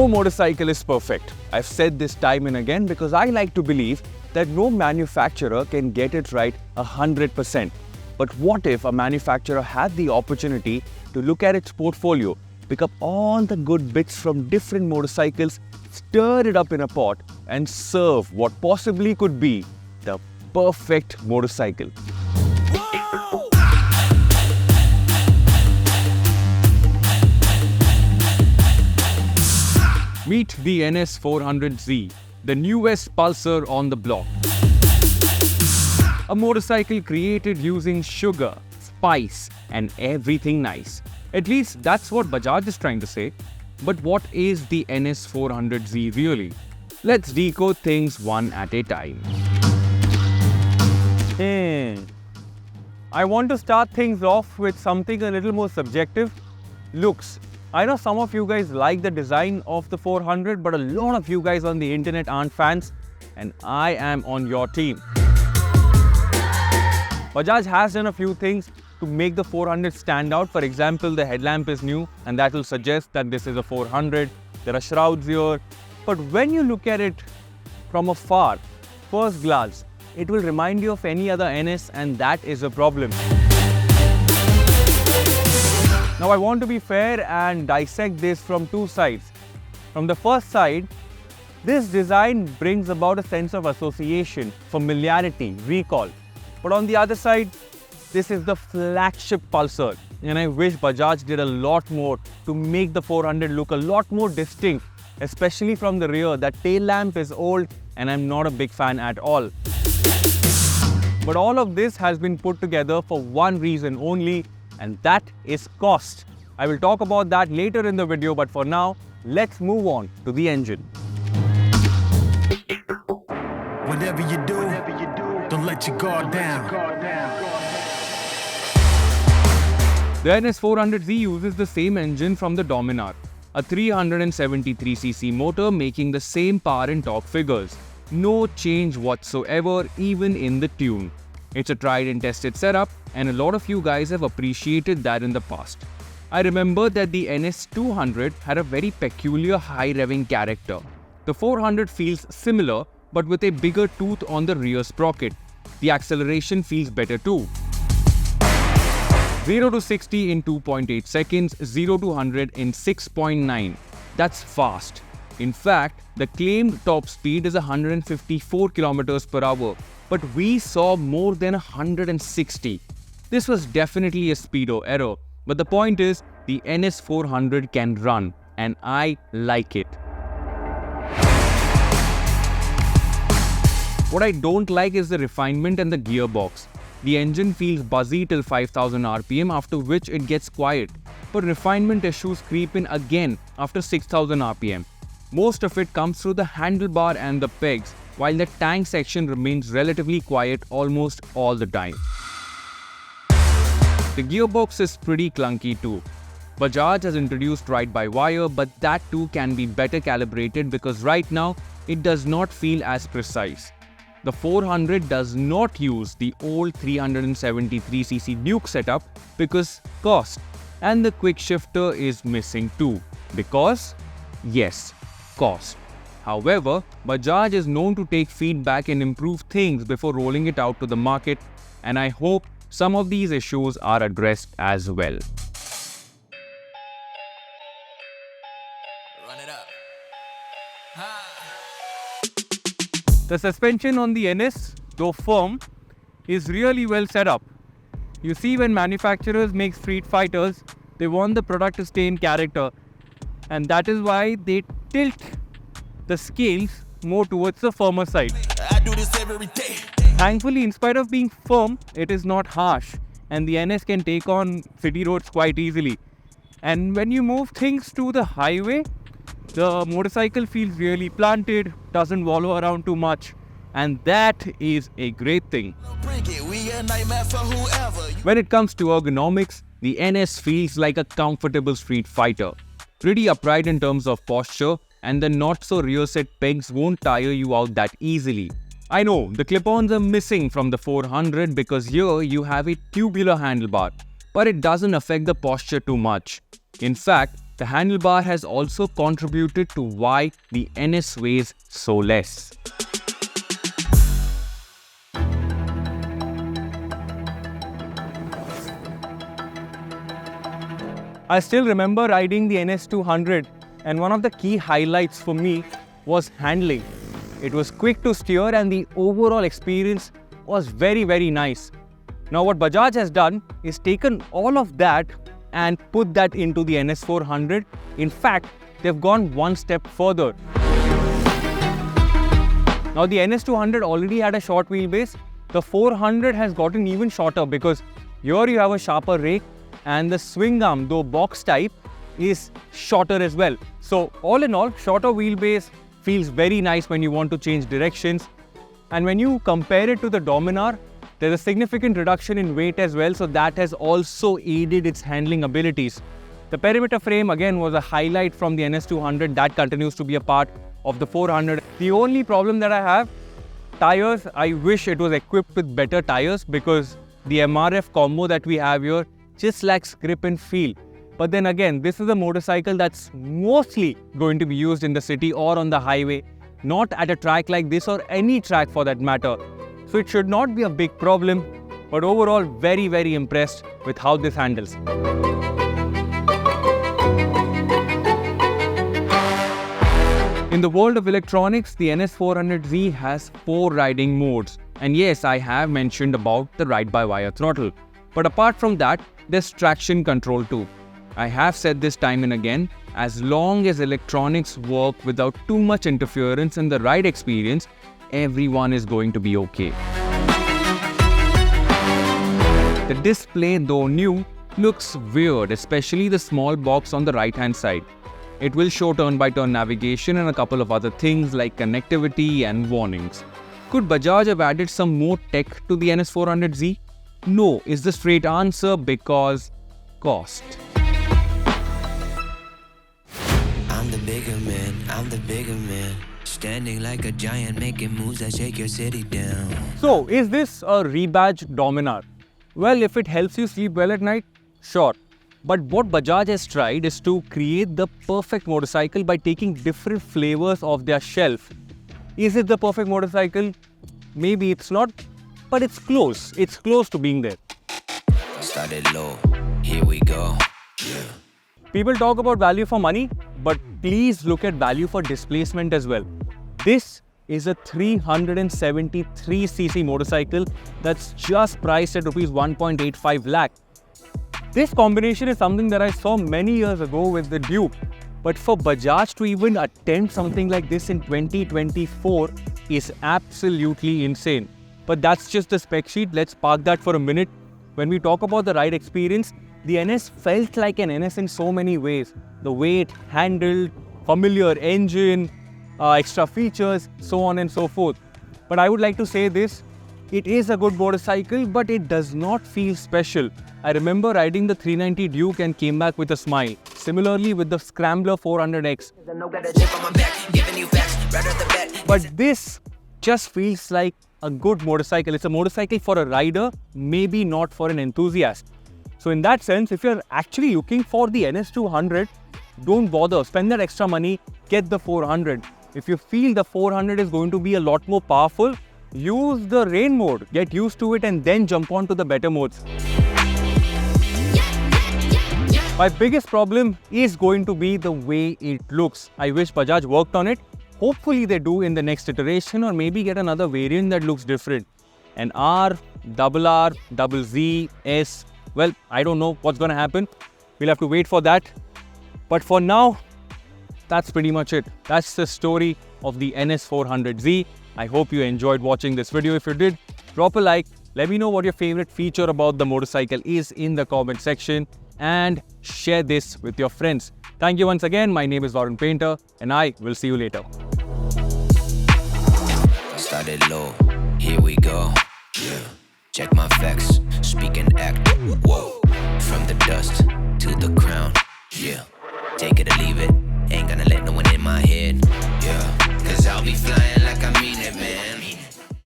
No motorcycle is perfect. I've said this time and again because I like to believe that no manufacturer can get it right 100%. But what if a manufacturer had the opportunity to look at its portfolio, pick up all the good bits from different motorcycles, stir it up in a pot and serve what possibly could be the perfect motorcycle? Meet the NS400Z, the newest pulsar on the block. A motorcycle created using sugar, spice and everything nice. At least that's what Bajaj is trying to say. But what is the NS400Z really? Let's decode things one at a time. I want to start things off with something a little more subjective. Looks. I know some of you guys like the design of the 400, but a lot of you guys on the internet aren't fans, and I am on your team. Bajaj has done a few things to make the 400 stand out. For example, the headlamp is new and that will suggest that this is a 400. There are shrouds here. But when you look at it from afar, first glance, it will remind you of any other NS, and that is a problem. Now I want to be fair and dissect this from two sides. From the first side, this design brings about a sense of association, familiarity, recall. But on the other side, this is the flagship Pulsar, and I wish Bajaj did a lot more to make the 400 look a lot more distinct, especially from the rear. That tail lamp is old and I'm not a big fan at all. But all of this has been put together for one reason only, and that is cost. I will talk about that later in the video, but for now, let's move on to the engine. Whatever you do, don't let your guard down. The NS400Z uses the same engine from the Dominar, a 373cc motor making the same power and torque figures. No change whatsoever, even in the tune. It's a tried and tested setup, and a lot of you guys have appreciated that in the past. I remember that the NS200 had a very peculiar high revving character. The 400 feels similar, but with a bigger tooth on the rear sprocket. The acceleration feels better too. 0 to 60 in 2.8 seconds, 0 to 100 in 6.9. That's fast. In fact, the claimed top speed is 154 km per hour, but we saw more than 160. This was definitely a speedo error, but the point is, the NS400 can run, and I like it. What I don't like is the refinement and the gearbox. The engine feels buzzy till 5000 RPM, after which it gets quiet, but refinement issues creep in again after 6000 RPM. Most of it comes through the handlebar and the pegs, while the tank section remains relatively quiet almost all the time. The gearbox is pretty clunky too. Bajaj has introduced ride-by-wire, but that too can be better calibrated because right now it does not feel as precise. The 400 does not use the old 373cc Duke setup because cost, and the quick shifter is missing too because, yes, cost. However, Bajaj is known to take feedback and improve things before rolling it out to the market, and I hope some of these issues are addressed as well. Run it up. The suspension on the NS, though firm, is really well set up. You see, when manufacturers make street fighters, they want the product to stay in character, and that is why they tilt the scales more towards the firmer side. I do this every day. Thankfully, in spite of being firm, it is not harsh, and the NS can take on city roads quite easily. And when you move things to the highway, the motorcycle feels really planted, doesn't wallow around too much, and that is a great thing. Bring it, we a nightmare for whoever. When it comes to ergonomics, the NS feels like a comfortable street fighter. Pretty upright in terms of posture, and the not so rear set pegs won't tire you out that easily. I know, the clip-ons are missing from the 400 because here you have a tubular handlebar, but it doesn't affect the posture too much. In fact, the handlebar has also contributed to why the NS weighs so less. I still remember riding the NS200, and one of the key highlights for me was handling. It was quick to steer and the overall experience was very, very nice. Now what Bajaj has done is taken all of that and put that into the NS400. In fact, they've gone one step further. Now the NS200 already had a short wheelbase. The 400 has gotten even shorter because here you have a sharper rake and the swing arm, though box type, is shorter as well. So all in all, shorter wheelbase feels very nice when you want to change directions. And when you compare it to the Dominar, there's a significant reduction in weight as well, so that has also aided its handling abilities. The perimeter frame again was a highlight from the NS200 that continues to be a part of the 400. The only problem that I have, tires, I wish it was equipped with better tires because the MRF combo that we have here just lacks grip and feel. But then again, this is a motorcycle that's mostly going to be used in the city or on the highway, not at a track like this or any track for that matter. So it should not be a big problem, but overall very, very impressed with how this handles. In the world of electronics, the NS400Z has 4 riding modes. And yes, I have mentioned about the ride-by-wire throttle. But apart from that, there's traction control too. I have said this time and again, as long as electronics work without too much interference in the ride experience, everyone is going to be okay. The display, though new, looks weird, especially the small box on the right-hand side. It will show turn-by-turn navigation and a couple of other things like connectivity and warnings. Could Bajaj have added some more tech to the NS400Z? No is the straight answer because cost. I'm the bigger man, standing like a giant, making moves that shake your city down. So, is this a rebadged Dominar? Well, if it helps you sleep well at night, sure. But what Bajaj has tried is to create the perfect motorcycle by taking different flavors off their shelf. Is it the perfect motorcycle? Maybe it's not, but it's close. It's close to being there. Started low, here we go. Yeah. People talk about value for money, but please look at value for displacement as well. This is a 373cc motorcycle that's just priced at Rs 1.85 lakh. This combination is something that I saw many years ago with the Duke. But for Bajaj to even attempt something like this in 2024 is absolutely insane. But that's just the spec sheet. Let's park that for a minute. When we talk about the ride experience, the NS felt like an NS in so many ways. The way it handled, familiar engine, extra features, so on and so forth. But I would like to say this, it is a good motorcycle, but it does not feel special. I remember riding the 390 Duke and came back with a smile. Similarly with the Scrambler 400X. But this just feels like a good motorcycle. It's a motorcycle for a rider, maybe not for an enthusiast. So in that sense, if you're actually looking for the NS200, don't bother, spend that extra money, get the 400. If you feel the 400 is going to be a lot more powerful, use the rain mode, get used to it and then jump on to the better modes. My biggest problem is going to be the way it looks. I wish Bajaj worked on it. Hopefully they do in the next iteration or maybe get another variant that looks different. An R, RR, ZZ, S. Well, I don't know what's going to happen. We'll have to wait for that. But for now, that's pretty much it. That's the story of the NS400Z. I hope you enjoyed watching this video. If you did, drop a like. Let me know what your favorite feature about the motorcycle is in the comment section and share this with your friends. Thank you once again. My name is Varun Painter and I will see you later. Started low, here we go. Yeah. Check my facts, speak and act. Whoa, from the dust to the crown. Yeah, take it or leave it. Ain't gonna let no one in my head. Yeah, cause I'll be flying.